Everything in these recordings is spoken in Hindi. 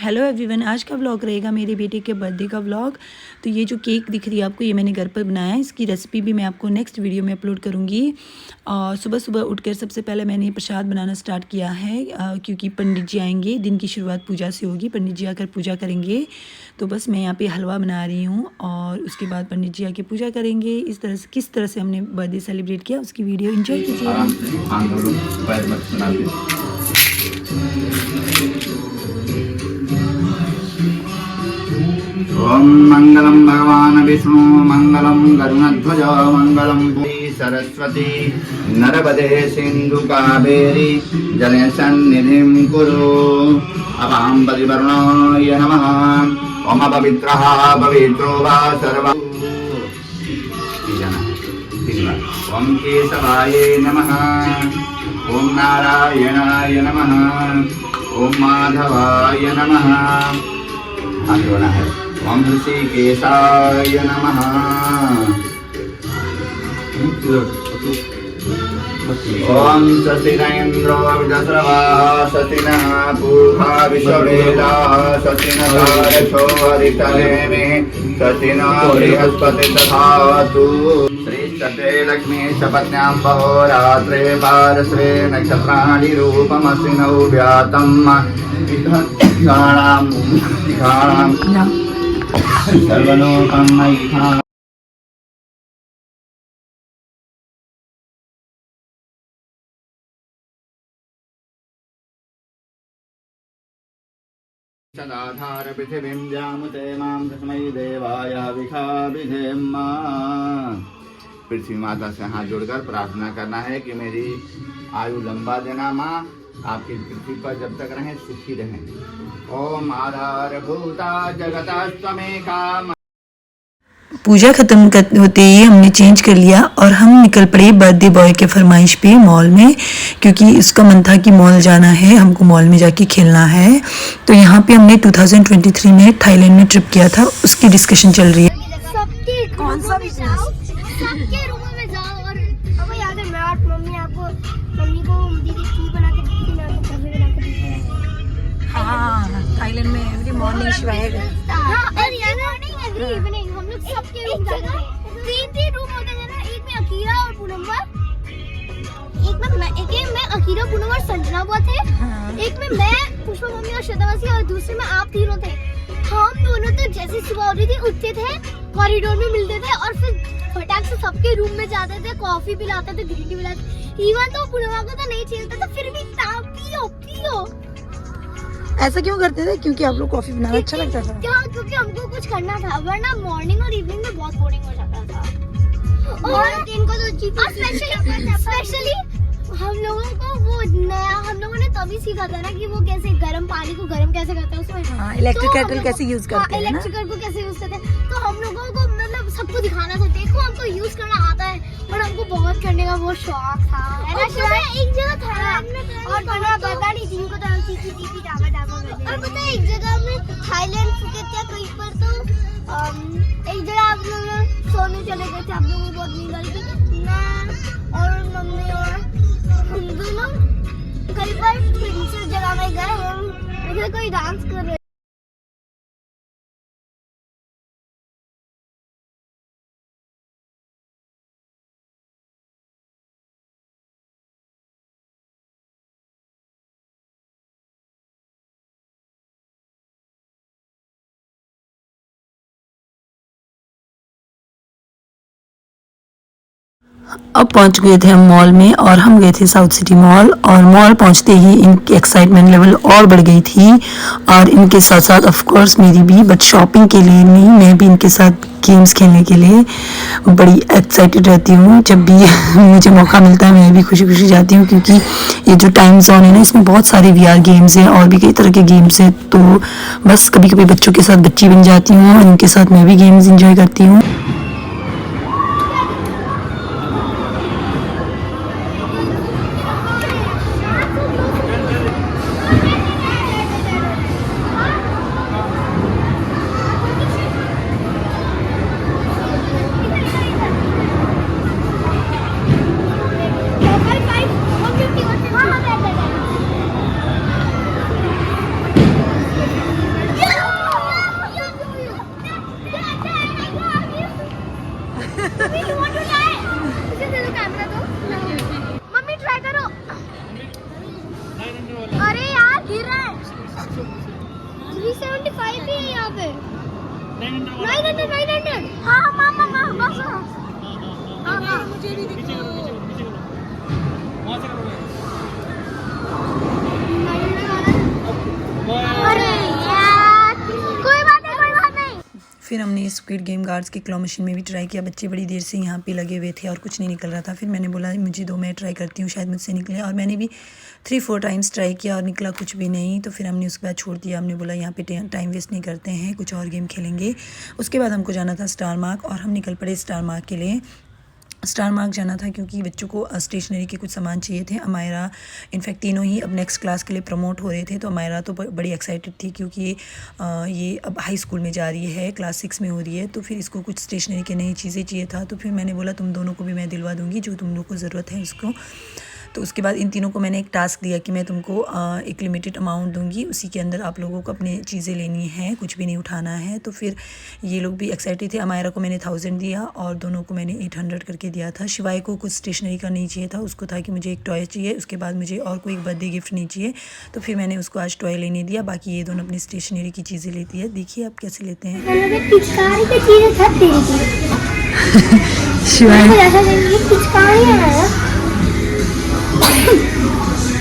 हेलो एवरीवन, आज का व्लॉग रहेगा मेरे बेटे के बर्थडे का व्लॉग। तो ये जो केक दिख रही है आपको, ये मैंने घर पर बनाया है। इसकी रेसिपी भी मैं आपको नेक्स्ट वीडियो में अपलोड करूँगी। और सुबह सुबह उठकर सबसे पहले मैंने प्रसाद बनाना स्टार्ट किया है, क्योंकि पंडित जी आएंगे। दिन की शुरुआत पूजा से होगी, पंडित जी आकर पूजा करेंगे। तो बस मैं यहाँ पे हलवा बना रही हूँ और उसके बाद पंडित जी आके पूजा करेंगे। इस तरह से किस तरह से हमने बर्थडे सेलिब्रेट किया उसकी वीडियो एंजॉय कीजिए। ओम मंगलम भगवान विष्णु मंगलम गरुणध्वज मंगलम सरस्वती नर्मदे सिंधु कावेरी जले सन्निधिं कुरु। अपां परिवरुणाय नमः। ओम पवित्रः पवित्रो वा सर्व। ओम केशवाय नमः। ओम नारायणाय नमः। ओम माधवाय नमः। आगे है ओम ऋषिकेशाय नमः। ओम शशिरेन्द्रो विजस्रवाः शशिनः पूर्वा विश्ववेदाः शशिनः तारसो हरितलेमे शशिनो बृहस्पति दधातु। श्रीष्ठते लक्ष्मी शपथ्यां बहोरात्रे पारस्वे नक्षत्राणि रूपमसिनौ व्यातम् सर्वलोकं मयि। सदाधार पृथिवीं जामुते मां तस्मै देवाय विखाविधेम। पृथ्वी माता से हाथ जोड़कर प्रार्थना करना है कि मेरी आयु लंबा देना माँ, आपकी पृथ्वी पर जब तक रहें सुखी रहें। ओम आधारभूता जगतस्त्वमेका। पूजा खत्म होते ही हमने चेंज कर लिया और हम निकल पड़े बर्थडे बॉय के फरमाइश पे मॉल में, क्योंकि उसका मन था कि मॉल जाना है, हमको मॉल में जाके खेलना है। तो यहाँ पे हमने 2023 में थाईलैंड में ट्रिप किया था, उसकी डिस्कशन चल रही है। कौन सा सबके रूमों में जाओ और अब याद है मैं और मम्मी को दीदी टी बना के दी थी ना, तो कॉफी बना के दी थी। हाँ, थाईलैंड में एवरी मॉर्निंग शिवाय। हाँ, एवरी इवनिंग हम लोग सबके रूम जाते थे। तीन रूम होते थे ना, एक में अकीरा और पूनमवर, एक में अकीरा पूनम और संजना बुआ थे। एक में मैं पुष्पा मम्मी और श्वेता मासी और दूसरे में आप तीनों थे। हम दोनों तो जैसे सुबह हो रही थी उठते थे, कॉरिडोर में मिलते थे और फिर फटाक से सबके रूम में जाते थे, कॉफी पिलाते थे, ग्रीन टी पिलाते। इवन तो पूनम को तो नहीं चाहिए था, फिर भी पियो पियो। ऐसा क्यों करते थे? क्योंकि आप लोग कॉफी बनाना अच्छा लगता था क्या? क्योंकि हमको कुछ करना था, वरना मॉर्निंग और इवनिंग में बहुत बोरिंग हो जाता था। और दिन को तो स्पेशली हम लोगों को वो नया, हम लोगों ने तभी सीखा था ना कि वो कैसे गर्म पानी को गर्म कैसे करते हैं उसमें। इलेक्ट्रिक केटल कैसे यूज करते हैं, इलेक्ट्रिक केटल को कैसे यूज करते हैं। तो हम लोगों को मतलब सबको दिखाना था, देखो हमको यूज करना आता है, पर हमको बहुत करने का वो शौक था। एक जगह था और पता नहीं जिनको तो हम सीखी डाबा और पता है एक जगह में थाईलैंड फुकेत या कहीं पर तो एक जगह आप लोग सोने चले गए थे, आप लोगों को बहुत नींद आ रही थी। मैं और मम्मी और हम दोनों कहीं पर प्रिंसेस जगह में गए, हम उधर कोई डांस कर रहे। अब पहुंच गए थे हम मॉल में और हम गए थे साउथ सिटी मॉल। और मॉल पहुंचते ही इनकी एक्साइटमेंट लेवल और बढ़ गई थी, और इनके साथ साथ ऑफ कोर्स मेरी भी, बट शॉपिंग के लिए नहीं, मैं भी इनके साथ गेम्स खेलने के लिए बड़ी एक्साइटेड रहती हूँ। जब भी मुझे मौका मिलता है मैं भी खुशी खुशी जाती हूँ, क्योंकि ये जो टाइम जोन है ना, इसमें बहुत सारे VR गेम्स हैं और भी कई तरह के गेम्स हैं। तो बस कभी कभी बच्चों के साथ बच्ची बन जाती हूँ और इनके साथ मैं भी गेम्स इंजॉय करती हूँ। 375 भी है यहाँ पे। 900। हाँ मामा बस। हाँ मुझे भी दिखा। अरे यार कोई बात नहीं। फिर हमने स्क्विड गेम गार्ड्स की क्लॉ मशीन में भी ट्राई किया। बच्चे बड़ी देर से यहाँ पे लगे हुए थे और कुछ नहीं निकल रहा था। फिर मैंने बोला मुझे दो, मैं ट्राई करती हूँ, शायद मुझसे निकले। और मैंने भी 3-4 टाइम्स ट्राई किया और निकला कुछ भी नहीं। तो फिर हमने उसके बाद छोड़ दिया। हमने बोला यहाँ पे टाइम वेस्ट नहीं करते हैं, कुछ और गेम खेलेंगे। उसके बाद हमको जाना था स्टार मार्क और हम निकल पड़े स्टार मार्क के लिए। स्टार मार्क जाना था क्योंकि बच्चों को स्टेशनरी के कुछ सामान चाहिए थे। अमायरा इनफैक्ट तीनों ही अब नेक्स्ट क्लास के लिए प्रमोट हो रहे थे। तो अमायरा तो बड़ी एक्साइटेड थी क्योंकि ये अब हाई स्कूल में जा रही है, क्लास 6 में हो रही है। तो फिर इसको कुछ स्टेशनरी के नई चीज़ें चाहिए था। तो फिर मैंने बोला तुम दोनों को भी मैं दिलवा दूँगी जो तुम लोग को ज़रूरत है उसको। तो उसके बाद इन तीनों को मैंने एक टास्क दिया कि मैं तुमको एक लिमिटेड अमाउंट दूंगी, उसी के अंदर आप लोगों को अपनी चीज़ें लेनी है, कुछ भी नहीं उठाना है। तो फिर ये लोग भी एक्साइटेड थे। अमायरा को मैंने 1000 दिया और दोनों को मैंने 800 करके दिया था। शिवाय को कुछ स्टेशनरी का नहीं चाहिए था, उसको था कि मुझे एक टॉय चाहिए, उसके बाद मुझे और कोई बर्थडे गिफ्ट नहीं चाहिए। तो फिर मैंने उसको आज टॉय लेने दिया। बाकी ये दोनों अपनी स्टेशनरी की चीज़ें लेती है। देखिए आप कैसे लेते हैं। शिवाय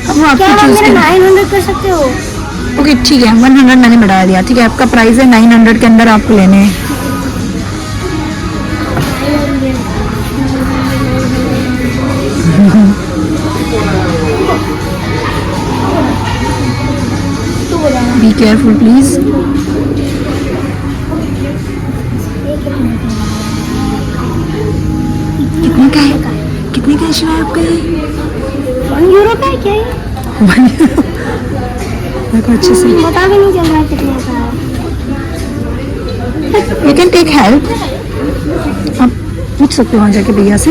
वो आपको चूज करना है। 900 कर सकते हो। ओके ठीक है, 100 मैंने बढ़ा दिया। ठीक है, आपका प्राइस है 900 के अंदर आपको लेने हैं। Be careful please. कितने का है? कितने का है शिवाय आपका ये? 1 यूरो का है क्या ये? देखो अच्छे से पता भी नहीं चल रहा है कितने का है। You can take help. आप पूछ सकते हो वहाँ जाके भैया से।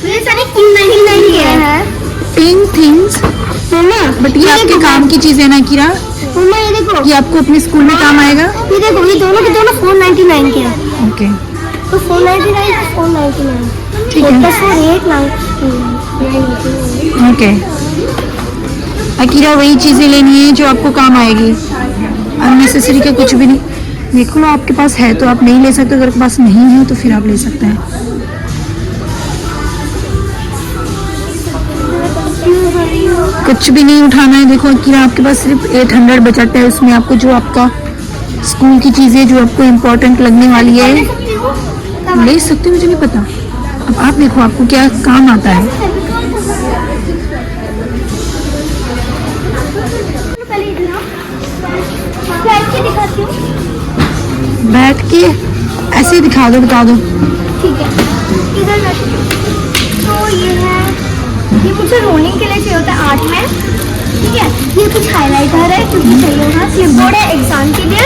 ये सारे 399 के हैं। पिंक थिंग्स बट ये आपके काम की चीज़ है ना किरा? मम्मा ये देखो, ये आपको अपने स्कूल में काम आएगा। ये देखो, ये दोनों के दोनों 499 के हैं। ओके तो 499 499 ठीक है। बस 899। ओके अकीरा वही चीज़ें लेनी है जो आपको काम आएगी, अननेसेसरी के कुछ भी नहीं। देख लो आपके पास है तो आप नहीं ले सकते, अगर आपके पास नहीं है तो फिर आप ले सकते हैं। कुछ भी नहीं उठाना है। देखो अकीरा आपके पास सिर्फ 800 बचत है, उसमें आपको जो आपका स्कूल की चीज़ें जो आपको इम्पोर्टेंट लगने वाली है ले सकते हो। मुझे नहीं पता, अब आप देखो आपको क्या काम आता है। दिखाती हूँ। बैठ के ऐसे ही दिखा दो, बता दो। ठीक है, इधर बैठो। तो ये है, ये मुझे रोलिंग के लिए चाहिए होता है आर्ट में। ठीक है, ये कुछ हाइलाइटर है क्योंकि चाहिए होगा। क्लिपबोर्ड है एग्जाम के लिए।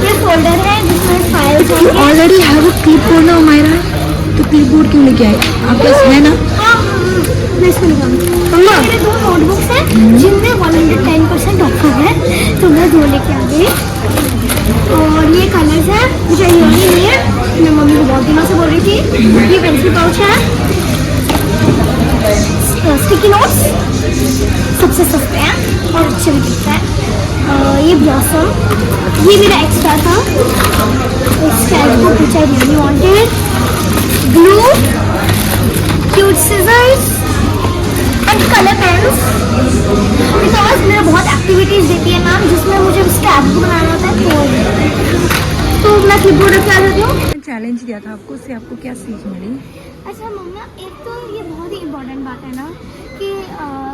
ये फोल्डर है जिसमें फाइल्स होंगे। ऑलरेडी हैव अ क्लिपबोर्ड ना मायरा, तो क्लिपबोर्ड क्यों लेके आए? आपके पास है ना? मैं इसमें निकालूँ। मेरे 2 नोटबुक्स हैं जिनमें 110% ऑफर है, तो मैं 2 लेके आ गई। और ये कलर्स हैं, मुझे ये नहीं है, मैं मम्मी को बहुत दिनों से बोल रही थी। ये पेंसिल पाउच है, स्टिकी नोट्स सबसे सस्ते हैं और अच्छे भी दिखते हैं। ये ब्लॉसम, ये मेरा एक्स्ट्रा था। Sketch book which I really wanted, glue, cute scissors and colour pens. Because मेरा बहुत एक्टिविटीज देती है मैम जिसमें मुझे स्केच बुक बनाना होता है, तो मैं क्लिपबोर्ड रख के आ जाती हूँ। चैलेंज दिया था आपको, उससे आपको क्या सीख मिली? अच्छा मम्मा, एक तो ये बहुत ही इम्पोर्टेंट बात है ना कि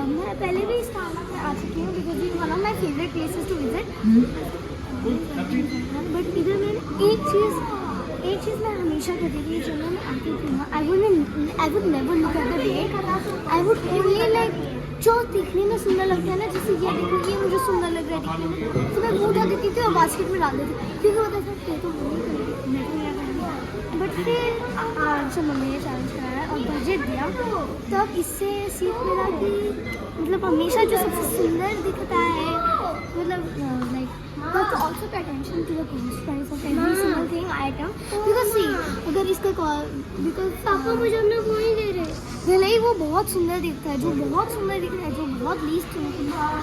मैं पहले भी इस काम में आ चुकी हूँ बिकॉज ये one of my favourite places to visit. But इधर मैंने एक चीज़ मैं हमेशा करती थी जब मैं आती थी ना, I would never look at the rate. I would only like जो दिखने में सुंदर लगता है ना, जैसे ये देखो ये मुझे सुंदर लग रहा है दिखने में, तो मैं वो उठा देती थी और बास्केट में डाल देती क्योंकि वो देखो तो बट फिर जब मम्मी ने चैलेंज कराया और बजट दिया तब इससे सीख मिला कि मतलब हमेशा जो सबसे सुंदर दिखता है, मतलब like but also pay attention to the price of every single thing. I item because see अगर इसका बिकॉज पापा मुझे अपना फोन ही दे रहे नहीं, वो बहुत सुंदर दिखता है, जो बहुत सुंदर दिख रहा है, जो बहुत लीस्ट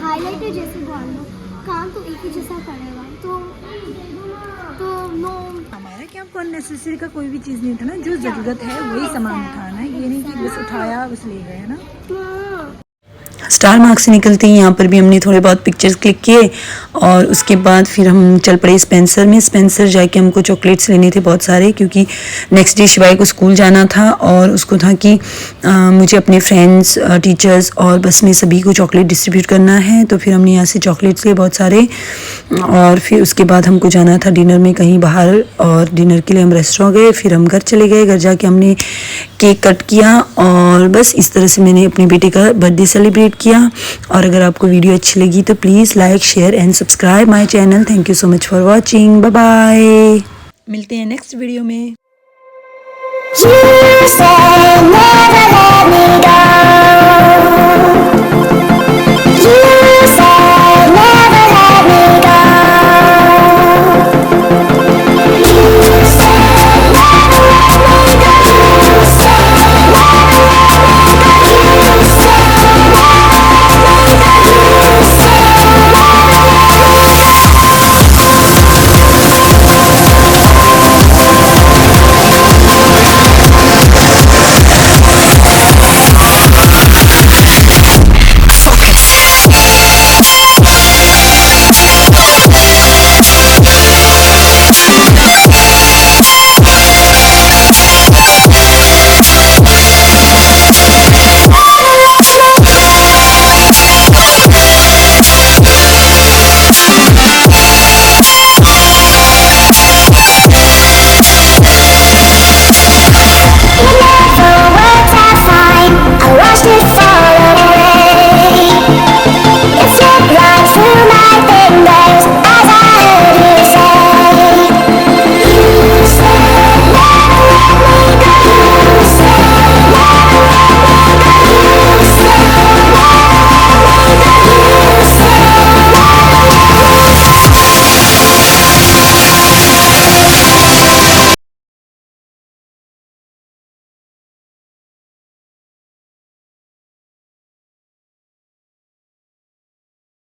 हाईलाइटर जैसे बोल लो, काम तो एक ही जैसा करेगा, तो नो। हमारा क्या आपको अननेसेसरी का कोई भी चीज़ नहीं था ना, जो ज़रूरत है वही सामान उठाना है, ये नहीं कि बस उठाया बस ले गए, है ना। स्टार मार्क से निकलते ही यहाँ पर भी हमने थोड़े बहुत पिक्चर्स क्लिक किए और उसके बाद फिर हम चल पड़े स्पेंसर में। स्पेंसर जाके हमको चॉकलेट्स लेने थे बहुत सारे, क्योंकि नेक्स्ट डे शिवाई को स्कूल जाना था और उसको था कि मुझे अपने फ्रेंड्स, टीचर्स और बस में सभी को चॉकलेट डिस्ट्रीब्यूट करना है। तो फिर हमने यहाँ से चॉकलेट्स लिए बहुत सारे और फिर उसके बाद हमको जाना था डिनर में कहीं बाहर, और डिनर के लिए हम रेस्टोरेंट गए। फिर हम घर चले गए, घर जाके हमने केक कट किया और बस इस तरह से मैंने अपने बेटे का बर्थडे सेलिब्रेट किया। और अगर आपको वीडियो अच्छी लगी तो please like, share and subscribe my channel. Thank you so much for watching, bye bye. मिलते हैं नेक्स्ट वीडियो में। You say never let me go. You say